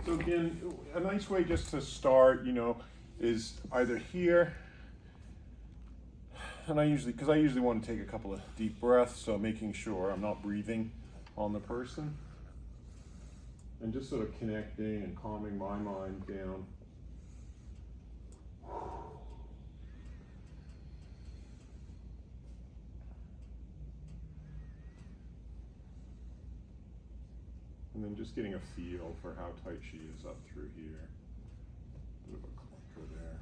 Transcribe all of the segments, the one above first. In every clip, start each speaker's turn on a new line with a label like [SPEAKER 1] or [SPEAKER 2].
[SPEAKER 1] So again, a nice way just to start, is either here, and I usually want to take a couple of deep breaths, so making sure I'm not breathing on the person, and just sort of connecting and calming my mind down. And then just getting a feel for how tight she is up through here. Bit of a clicker there.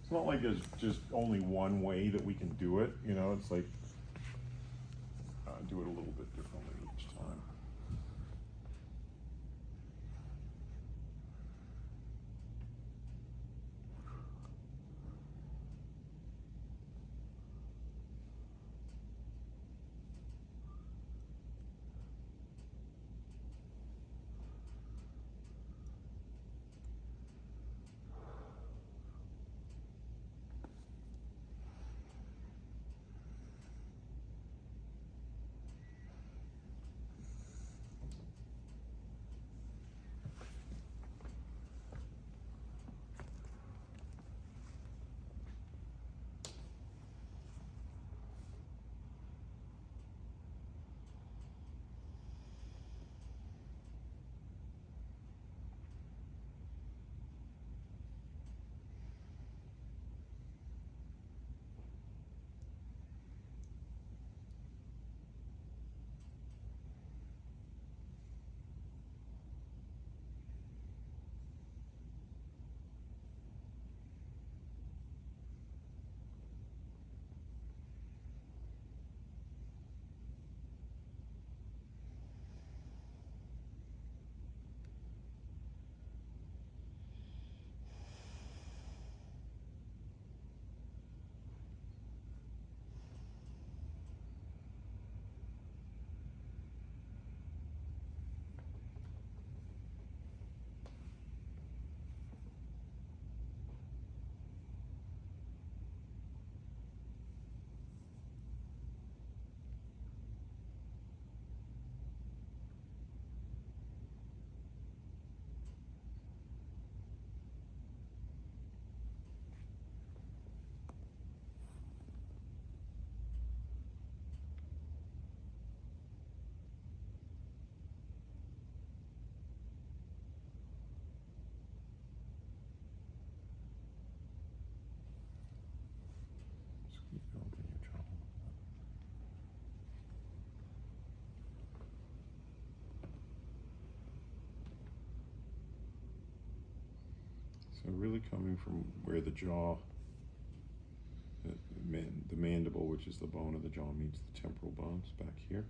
[SPEAKER 1] It's not like there's just only one way that we can do it, it's like do it a little bit differently each time. So really coming from where the jaw, the mandible, which is the bone of the jaw, meets the temporal bones back here.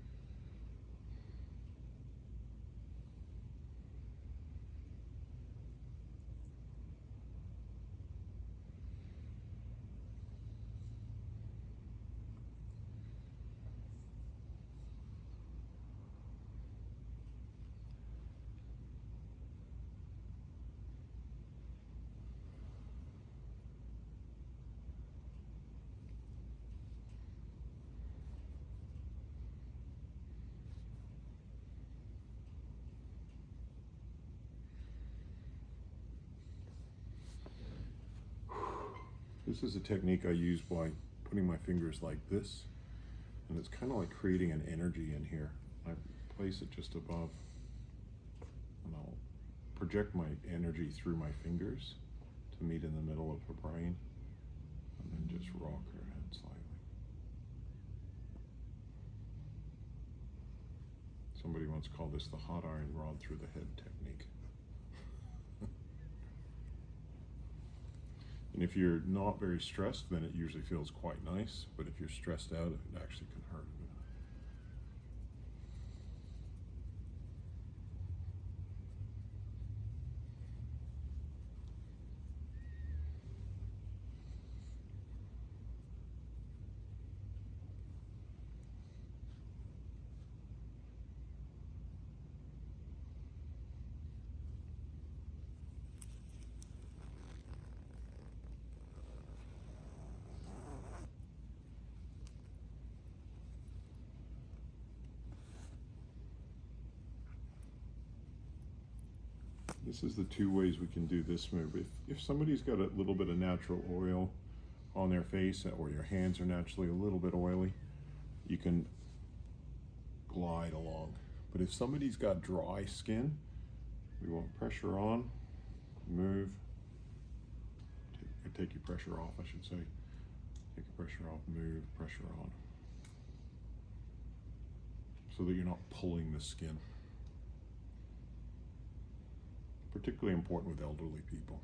[SPEAKER 1] This is a technique I use by putting my fingers like this, and it's kind of like creating an energy in here. I place it just above, and I'll project my energy through my fingers to meet in the middle of her brain, and then just rock her head slightly. Somebody once called this the hot iron rod through the head technique. And if you're not very stressed, then it usually feels quite nice, but if you're stressed out, it actually can hurt a bit. This is the two ways we can do this move. If somebody's got a little bit of natural oil on their face, or your hands are naturally a little bit oily, you can glide along. But if somebody's got dry skin, we want pressure on, move, take your pressure off, I should say. Take your pressure off, move, pressure on. So that you're not pulling the skin. Particularly important with elderly people.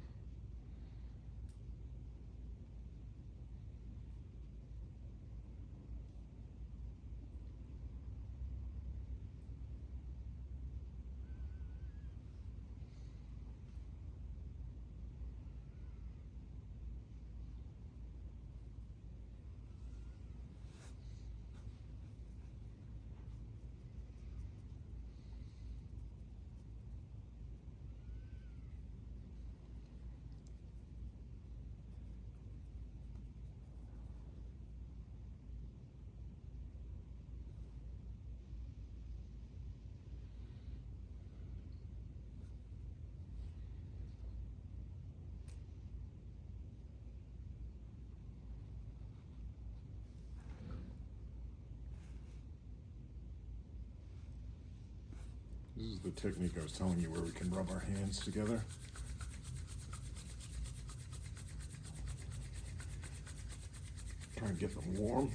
[SPEAKER 1] This is the technique I was telling you where we can rub our hands together. Try and get them warm.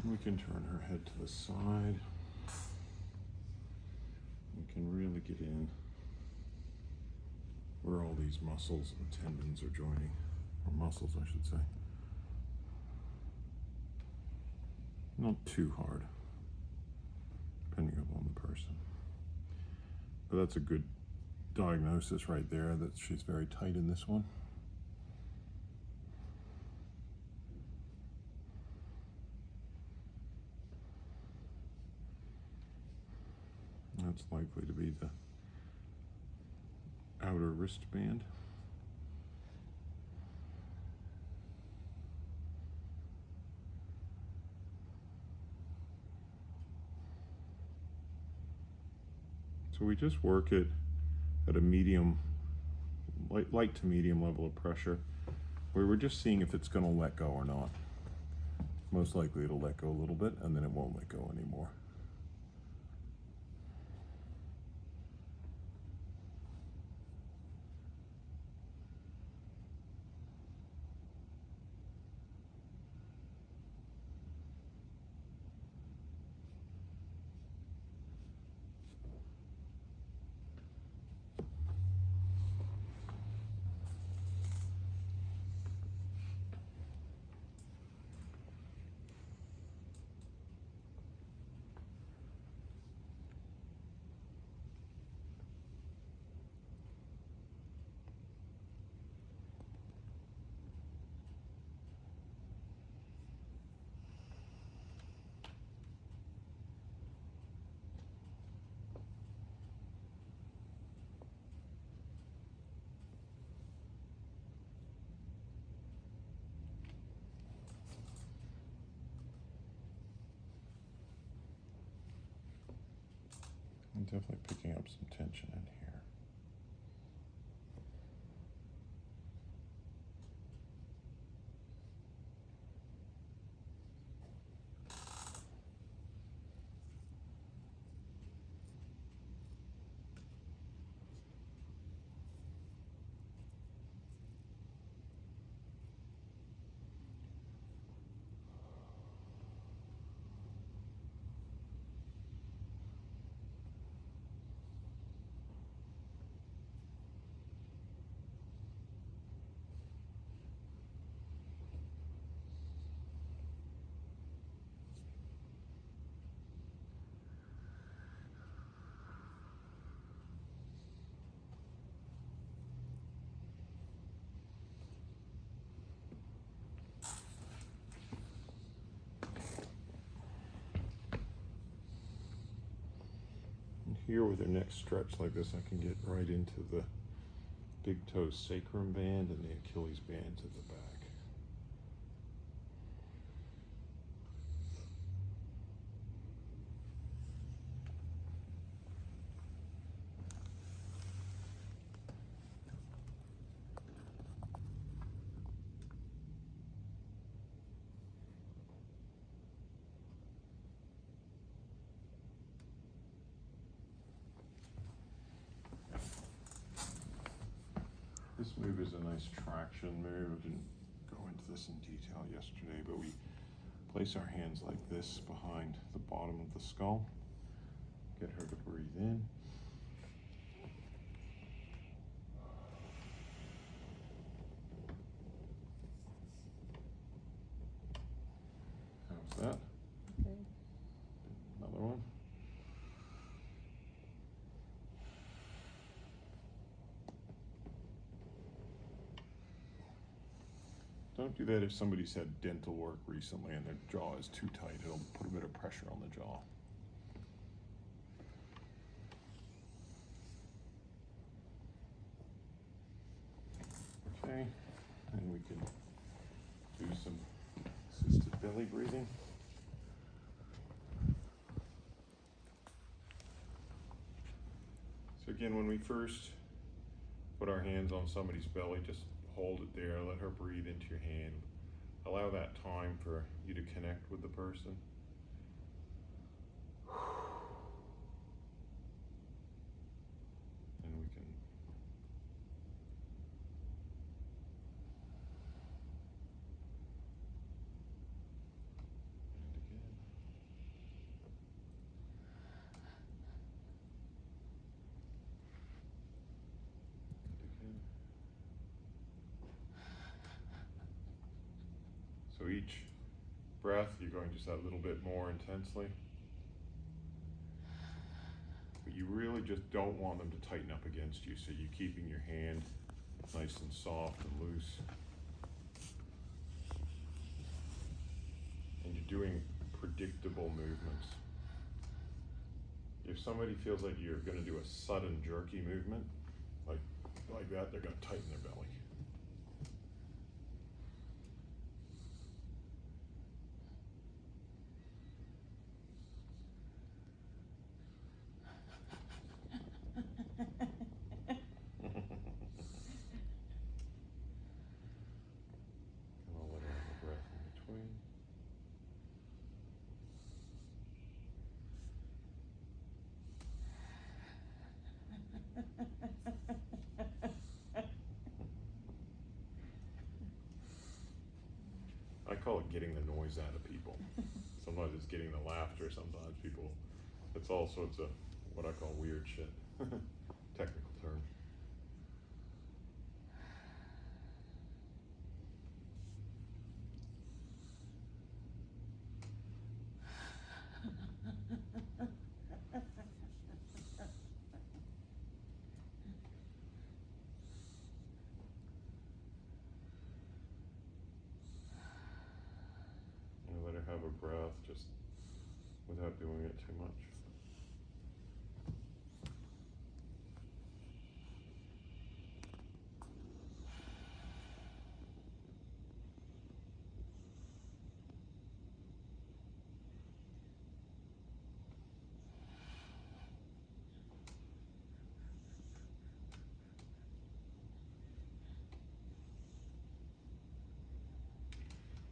[SPEAKER 1] We can turn her head to the side. We can really get in where all these muscles and tendons are joining, or muscles, I should say. Not too hard, depending upon the person. But that's a good diagnosis right there, that she's very tight in this one. That's likely to be the outer wristband. So we just work it at a medium, light to medium level of pressure, where we're just seeing if it's going to let go or not. Most likely it'll let go a little bit, and then it won't let go anymore. I'm definitely picking up some tension in here. here with their neck stretched like this, I can get right into the big toe sacrum band and the Achilles bands at the back. This move is a nice traction move. I didn't go into this in detail yesterday, but we place our hands like this behind the bottom of the skull. Get her to breathe in. How's that?
[SPEAKER 2] Okay.
[SPEAKER 1] Another one. Don't do that if somebody's had dental work recently and their jaw is too tight. It'll put a bit of pressure on the jaw. Okay, and we can do some assisted belly breathing. So again, when we first put our hands on somebody's belly, just hold it there, let her breathe into your hand. Allow that time for you to connect with the person. And we can and again. And again. So each breath, you're going just that little bit more intensely. But you really just don't want them to tighten up against you, so you're keeping your hand nice and soft and loose. And you're doing predictable movements. If somebody feels like you're going to do a sudden jerky movement, like that, they're going to tighten their belly. I call it getting the noise out of people. Sometimes it's getting the laughter, sometimes people, it's all sorts of what I call weird shit. Technical term. And let her have a breath just without doing it too much.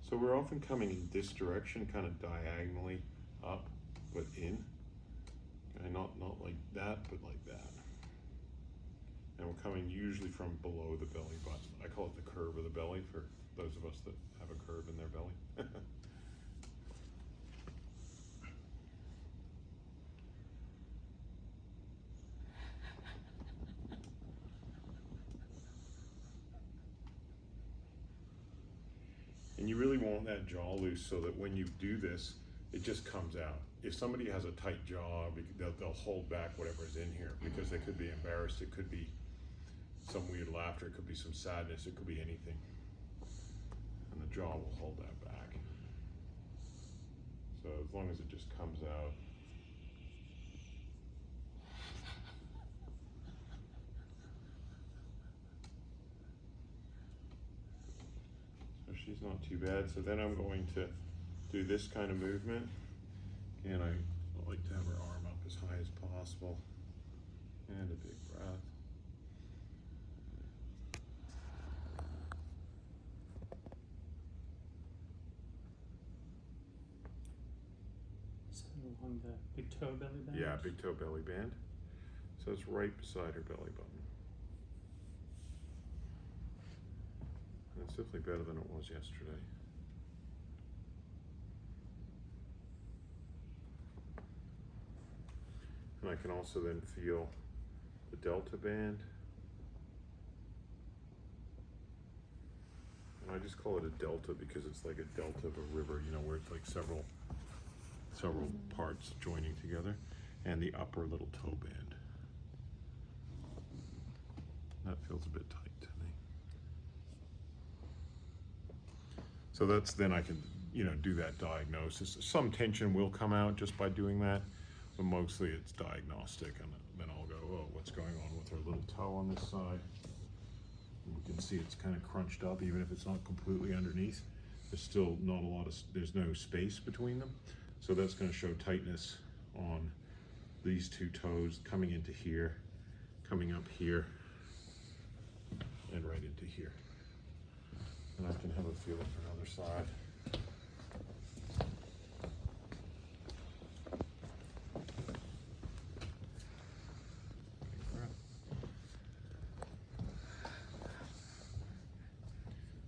[SPEAKER 1] So we're often coming in this direction, kind of diagonally up, but in. Okay, not like that, but like that. And we're coming usually from below the belly button. I call it the curve of the belly for those of us that have a curve in their belly. And you really want that jaw loose so that when you do this, it just comes out. If somebody has a tight jaw, they'll hold back whatever's in here because they could be embarrassed. It could be some weird laughter. It could be some sadness. It could be anything. And the jaw will hold that back. So as long as it just comes out. not too bad. So then I'm going to do this kind of movement. And I like to have her arm up as high as possible. And a big breath.
[SPEAKER 2] So along the big toe belly band?
[SPEAKER 1] Yeah, big toe belly band. So it's right beside her belly button. And it's definitely better than it was yesterday. And I can also then feel the delta band. And I just call it a delta because it's like a delta of a river, you know, where it's like several parts joining together. And the upper little toe band. That feels a bit tight to me. So that's, then I can, you know, do that diagnosis. Some tension will come out just by doing that, but mostly it's diagnostic, and then I'll go, oh, what's going on with her little toe on this side? And you can see it's kind of crunched up, even if it's not completely underneath. There's still not a lot of, there's no space between them. So that's going to show tightness on these two toes coming into here, coming up here, and right into here. And I can have a feel for another side.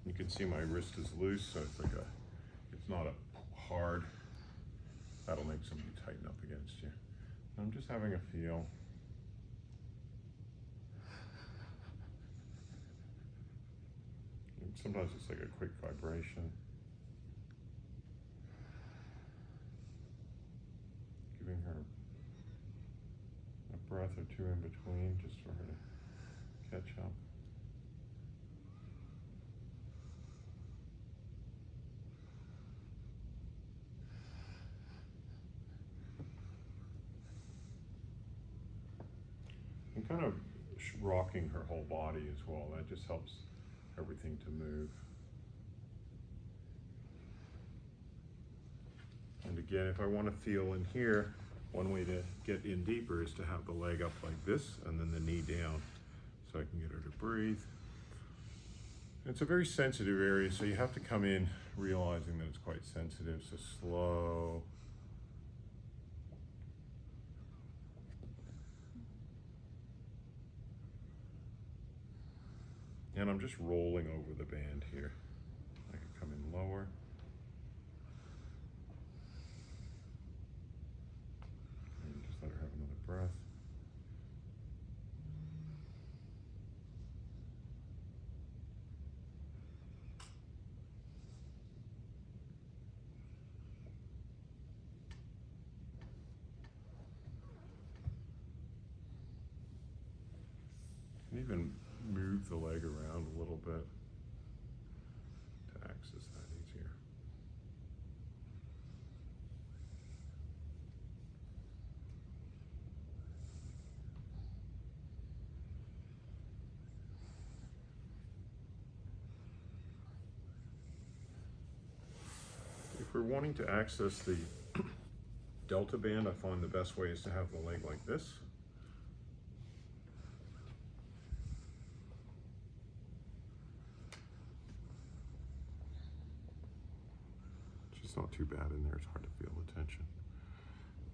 [SPEAKER 1] You can see my wrist is loose, so it's like it's not a hard. That'll make somebody tighten up against you. I'm just having a feel. And sometimes it's like a quick vibration. Giving her a breath or two in between just for her to catch up. And kind of rocking her whole body as well. That just helps everything to move. And again, if I want to feel in here, one way to get in deeper is to have the leg up like this and then the knee down so I can get her to breathe. It's a very sensitive area, so you have to come in realizing that it's quite sensitive, so slow. And I'm just rolling over the band here. I can come in lower. And just let her have another breath. And even move the leg around a little bit to access that easier. If we're wanting to access the delta band, I find the best way is to have the leg like this. Not too bad in there, it's hard to feel the tension.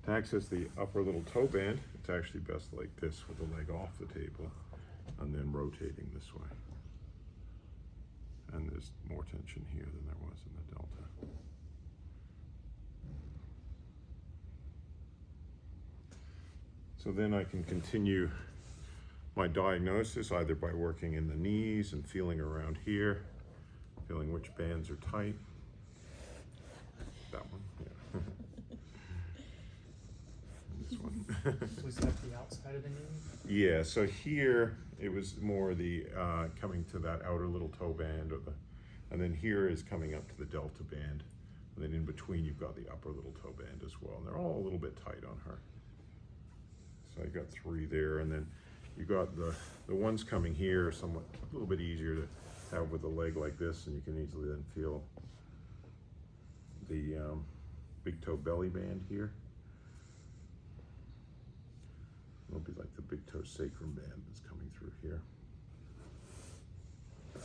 [SPEAKER 1] To access the upper little toe band, it's actually best like this with the leg off the table and then rotating this way. And there's more tension here than there was in the delta. So then I can continue my diagnosis either by working in the knees and feeling around here, feeling which bands are tight. That one, yeah. And this one.
[SPEAKER 2] Was that the outside of the knee?
[SPEAKER 1] Yeah, so here it was more the coming to that outer little toe band, and then here is coming up to the delta band, and then in between you've got the upper little toe band as well, and they're all a little bit tight on her. So you got 3 there, and then you got the ones coming here are somewhat a little bit easier to have with a leg like this, and you can easily then feel the big toe belly band here. It'll be like the big toe sacrum band that's coming through here. You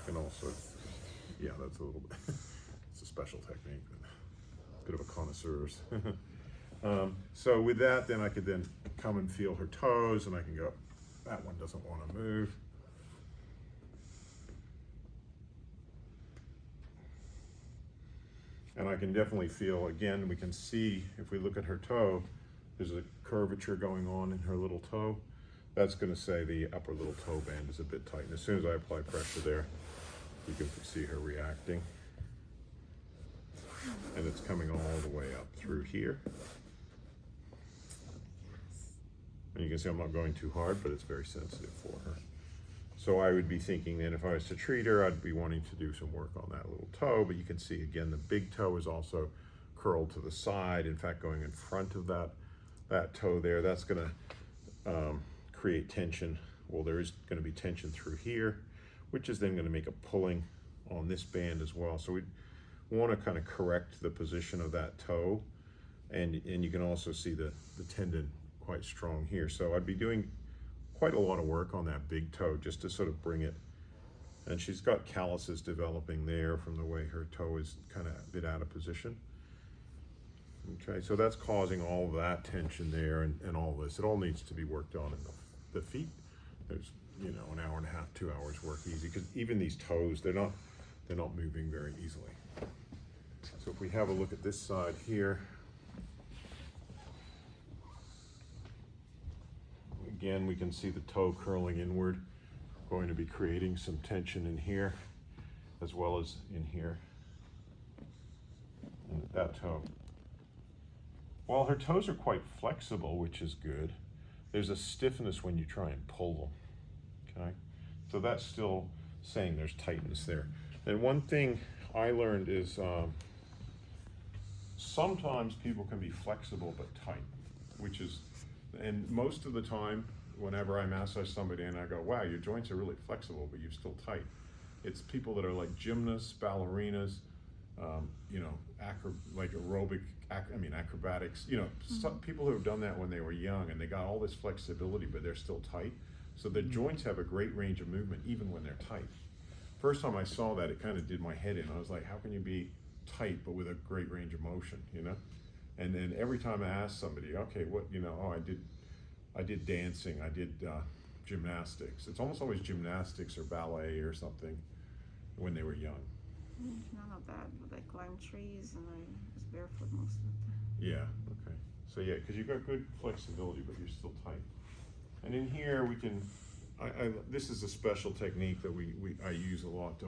[SPEAKER 1] can also, yeah, that's a little bit, it's a special technique, but a bit of a connoisseur's. So with that, then I could then come and feel her toes, and I can go, that one doesn't want to move. And I can definitely feel, again, we can see, if we look at her toe, there's a curvature going on in her little toe. That's going to say the upper little toe band is a bit tight. And as soon as I apply pressure there, you can see her reacting. And it's coming all the way up through here. And you can see I'm not going too hard, but it's very sensitive for her. So I would be thinking then, if I was to treat her, I'd be wanting to do some work on that little toe, but you can see again, the big toe is also curled to the side. In fact, going in front of that toe there, that's gonna create tension. Well, there is gonna be tension through here, which is then gonna make a pulling on this band as well. So we wanna kind of correct the position of that toe. And you can also see the tendon quite strong here. So I'd be doing quite a lot of work on that big toe just to sort of bring it. And she's got calluses developing there from the way her toe is kind of a bit out of position. Okay, so that's causing all of that tension there and all this. It all needs to be worked on in the feet. There's, you know, an hour and a half, 2 hours work easy, because even these toes, they're not moving very easily. So if we have a look at this side here, again, we can see the toe curling inward, going to be creating some tension in here, as well as in here, and that toe. While her toes are quite flexible, which is good, there's a stiffness when you try and pull them, okay? So that's still saying there's tightness there. And one thing I learned is sometimes people can be flexible but tight, which is, and most of the time, whenever I massage somebody and I go, wow, your joints are really flexible, but you're still tight. It's people that are like gymnasts, ballerinas, you know, like acrobatics, you know, some people who have done that when they were young and they got all this flexibility, but they're still tight. So the joints have a great range of movement, even when they're tight. First time I saw that, it kind of did my head in. I was like, how can you be tight, but with a great range of motion, you know? And then every time I ask somebody, okay, what, you know, oh, I did dancing, I did gymnastics. It's almost always gymnastics or ballet or something when they were young.
[SPEAKER 3] None of that, but I climbed trees and I was barefoot most of the time.
[SPEAKER 1] Yeah, okay. So yeah, because you've got good flexibility, but you're still tight. And in here we can, this is a special technique that I use a lot.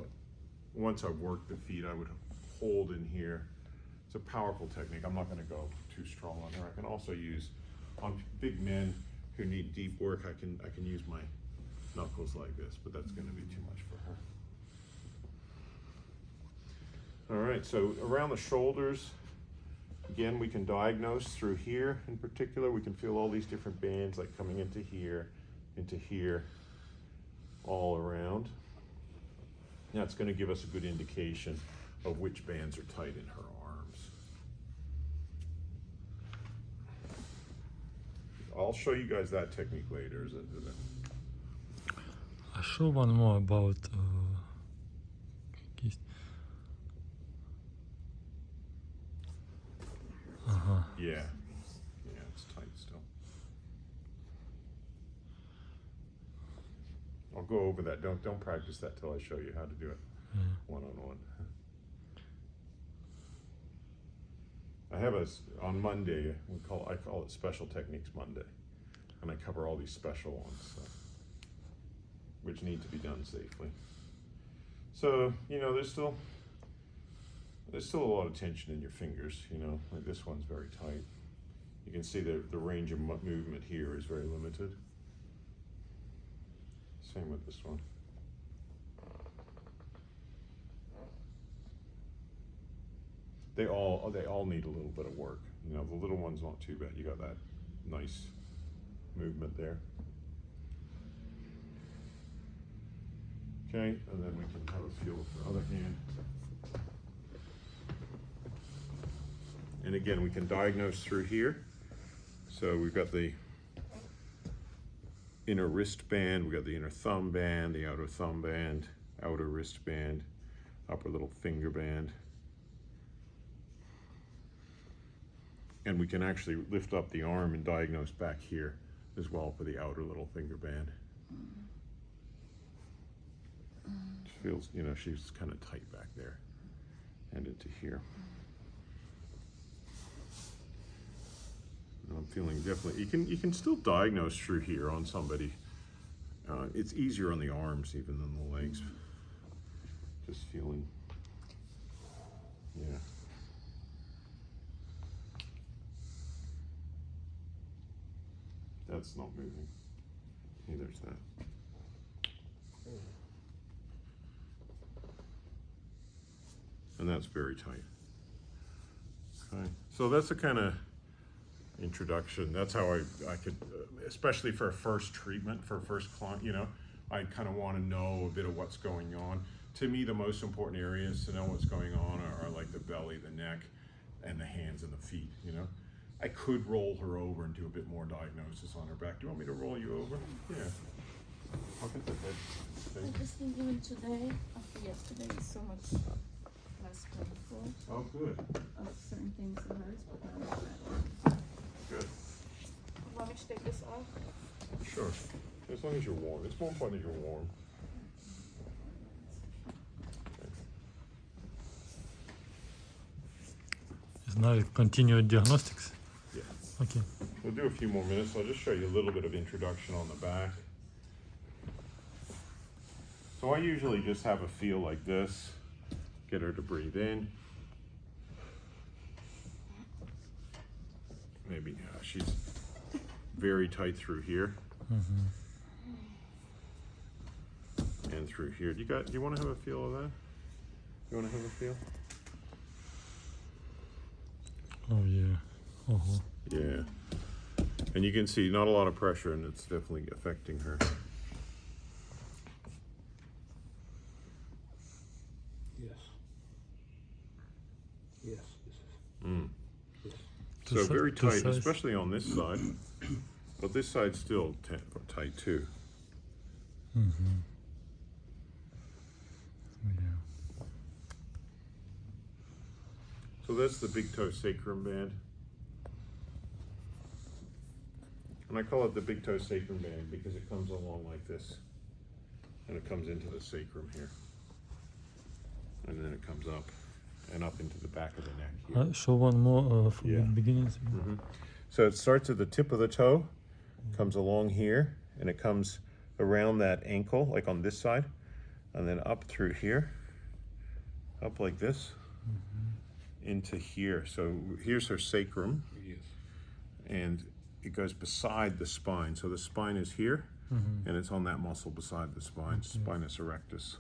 [SPEAKER 1] Once I've worked the feet, I would hold in here. It's a powerful technique. I'm not going to go too strong on her. I can also use, on big men who need deep work, I can use my knuckles like this, but that's going to be too much for her. All right, so around the shoulders, again, we can diagnose through here in particular. We can feel all these different bands like coming into here, all around. That's going to give us a good indication of which bands are tight in her arms. I'll show you guys that technique later.
[SPEAKER 4] I show one more about keys.
[SPEAKER 1] Yeah, it's tight still. I'll go over that. Don't practice that till I show you how to do it one-on-one. I have on Monday, I call it Special Techniques Monday, and I cover all these special ones, which need to be done safely. So, you know, there's still a lot of tension in your fingers, you know, like this one's very tight. You can see the range of movement here is very limited. Same with this one. They all need a little bit of work. You know, the little one's not too bad. You got that nice movement there. Okay, and then we can have a feel with the other hand. And again, we can diagnose through here. So we've got the inner wrist band, we've got the inner thumb band, the outer thumb band, outer wrist band, upper little finger band. And we can actually lift up the arm and diagnose back here as well for the outer little finger band. She feels, you know, she's kind of tight back there and into here. And I'm feeling definitely, you can still diagnose through here on somebody. It's easier on the arms even than the legs. Just feeling, yeah. That's not moving. Neither's that. And that's very tight. Okay, so that's a kind of introduction. That's how I could, especially for a first treatment, for a first client, you know, I kind of want to know a bit of what's going on. To me, the most important areas to know what's going on are like the belly, the neck, and the hands and the feet, you know. I could roll her over and do a bit more diagnosis on her back. Do you want me to roll you over? Yeah. I'll get the head thing.
[SPEAKER 3] I just think even today, after yesterday, is so much less painful.
[SPEAKER 1] Oh, good.
[SPEAKER 3] Certain things that hurts, but not like that.
[SPEAKER 1] Good.
[SPEAKER 3] Want me to take this off?
[SPEAKER 1] Sure. As long as you're warm. It's more important that you're warm.
[SPEAKER 4] It's now continued diagnostics.
[SPEAKER 1] Yeah.
[SPEAKER 4] Okay.
[SPEAKER 1] We'll do a few more minutes. I'll just show you a little bit of introduction on the back. So I usually just have a feel like this. Get her to breathe in. Maybe she's very tight through here.
[SPEAKER 4] Mm-hmm.
[SPEAKER 1] And through here. Do you want to have a feel of that? You want to have a feel?
[SPEAKER 4] Oh yeah. Uh-huh.
[SPEAKER 1] Yeah. And you can see not a lot of pressure, and it's definitely affecting her.
[SPEAKER 5] Yes. Yes. This is.
[SPEAKER 1] Mm.
[SPEAKER 5] Yes.
[SPEAKER 1] So very
[SPEAKER 4] Two
[SPEAKER 1] tight,
[SPEAKER 4] sides.
[SPEAKER 1] especially on this side. But this side's still tight too.
[SPEAKER 4] Mm-hmm. Yeah.
[SPEAKER 1] So that's the big toe sacrum band. And I call it the big toe sacrum band because it comes along like this. And it comes into the sacrum here. And then it comes up and up into the back of the neck here.
[SPEAKER 4] Show one more from
[SPEAKER 1] Yeah.
[SPEAKER 4] the beginning.
[SPEAKER 1] Mm-hmm. So it starts at the tip of the toe, comes along here, and it comes around that ankle, like on this side, and then up through here, up like this, into here. So here's her sacrum,
[SPEAKER 5] Yes.
[SPEAKER 1] and it goes beside the spine. So the spine is here, and it's on that muscle beside the spine, spinous erectus,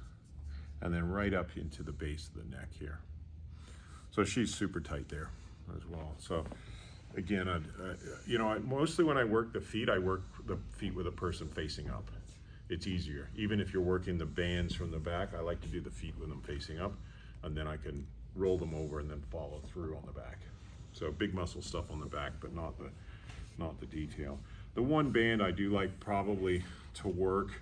[SPEAKER 1] and then right up into the base of the neck here. So she's super tight there as well. So again, mostly when I work the feet, I work the feet with a person facing up. It's easier. Even if you're working the bands from the back, I like to do the feet with them facing up, and then I can roll them over and then follow through on the back. So big muscle stuff on the back, but not the detail. The one band I do like probably to work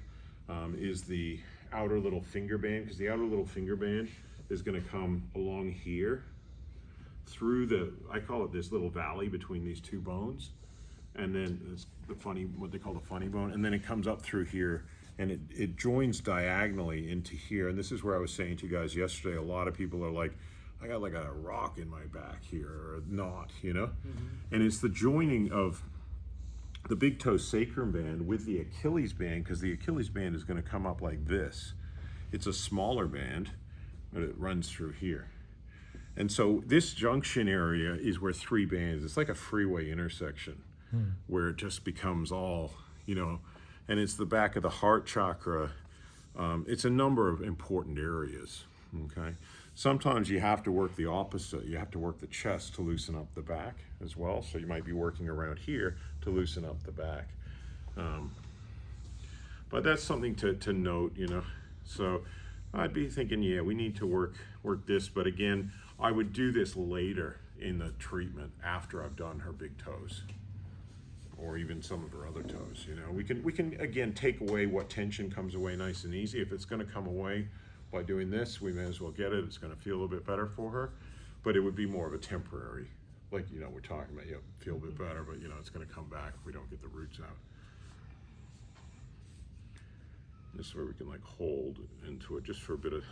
[SPEAKER 1] is the outer little finger band, because the outer little finger band is going to come along here through I call it this little valley between these two bones, and then it's what they call the funny bone, and then it comes up through here, and it joins diagonally into here. And this is where I was saying to you guys yesterday, a lot of people are like, I got like a rock in my back here, or a knot, you know? And it's the joining of the big toe sacrum band with the Achilles band, because the Achilles band is going to come up like this. It's a smaller band, but it runs through here. And so this junction area is where three bands, it's like a freeway intersection where it just becomes all, you know, and it's the back of the heart chakra. It's a number of important areas, okay? Sometimes you have to work the opposite. You have to work the chest to loosen up the back as well. So you might be working around here to loosen up the back. But that's something to note, you know. So I'd be thinking, yeah, we need to work this, but again, I would do this later in the treatment after I've done her big toes, or even some of her other toes. You know, we can again take away what tension comes away nice and easy. If it's going to come away by doing this, we may as well get it. It's going to feel a little bit better for her, but it would be more of a temporary, like, you know, we're talking about, feel a bit better, but you know, it's going to come back if we don't get the roots out. This is where we can like hold into it just for a bit of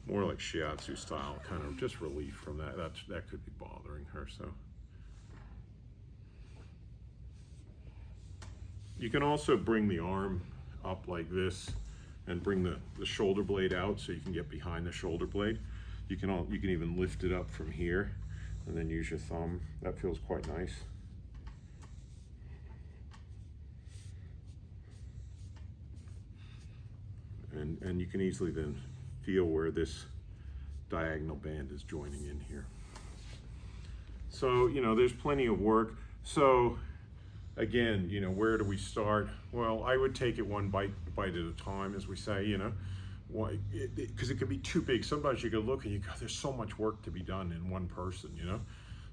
[SPEAKER 1] more like shiatsu style, kind of just relief from that. That could be bothering her. So you can also bring the arm up like this and bring the shoulder blade out so you can get behind the shoulder blade. You can even lift it up from here and then use your thumb. That feels quite nice. And you can easily then feel where this diagonal band is joining in here. So, you know, there's plenty of work. So again, you know, where do we start? Well, I would take it one bite at a time, as we say, you know, because it can be too big. Sometimes you can look and you go, there's so much work to be done in one person, you know?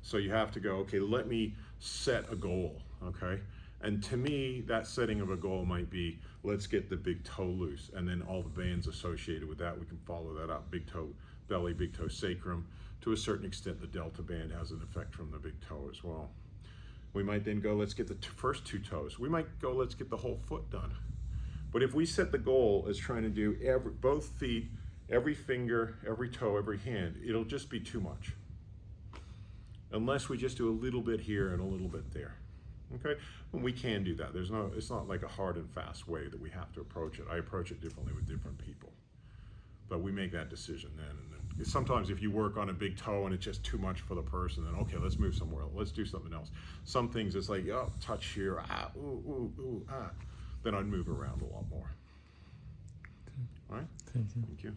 [SPEAKER 1] So you have to go, okay, let me set a goal, okay? And to me, that setting of a goal might be, let's get the big toe loose, and then all the bands associated with that, we can follow that up. Big toe belly, big toe sacrum. To a certain extent, the delta band has an effect from the big toe as well. We might then go, let's get the first two toes. We might go, let's get the whole foot done. But if we set the goal as trying to do both feet, every finger, every toe, every hand, it'll just be too much. Unless we just do a little bit here and a little bit there. Okay, and we can do that. It's not like a hard and fast way that we have to approach it. I approach it differently with different people, but we make that decision then. And then sometimes if you work on a big toe and it's just too much for the person, then okay, let's move somewhere else. Let's do something else. Some things it's like, oh, touch here, then I'd move around a lot more. All right.
[SPEAKER 4] Thank you.
[SPEAKER 1] Thank you.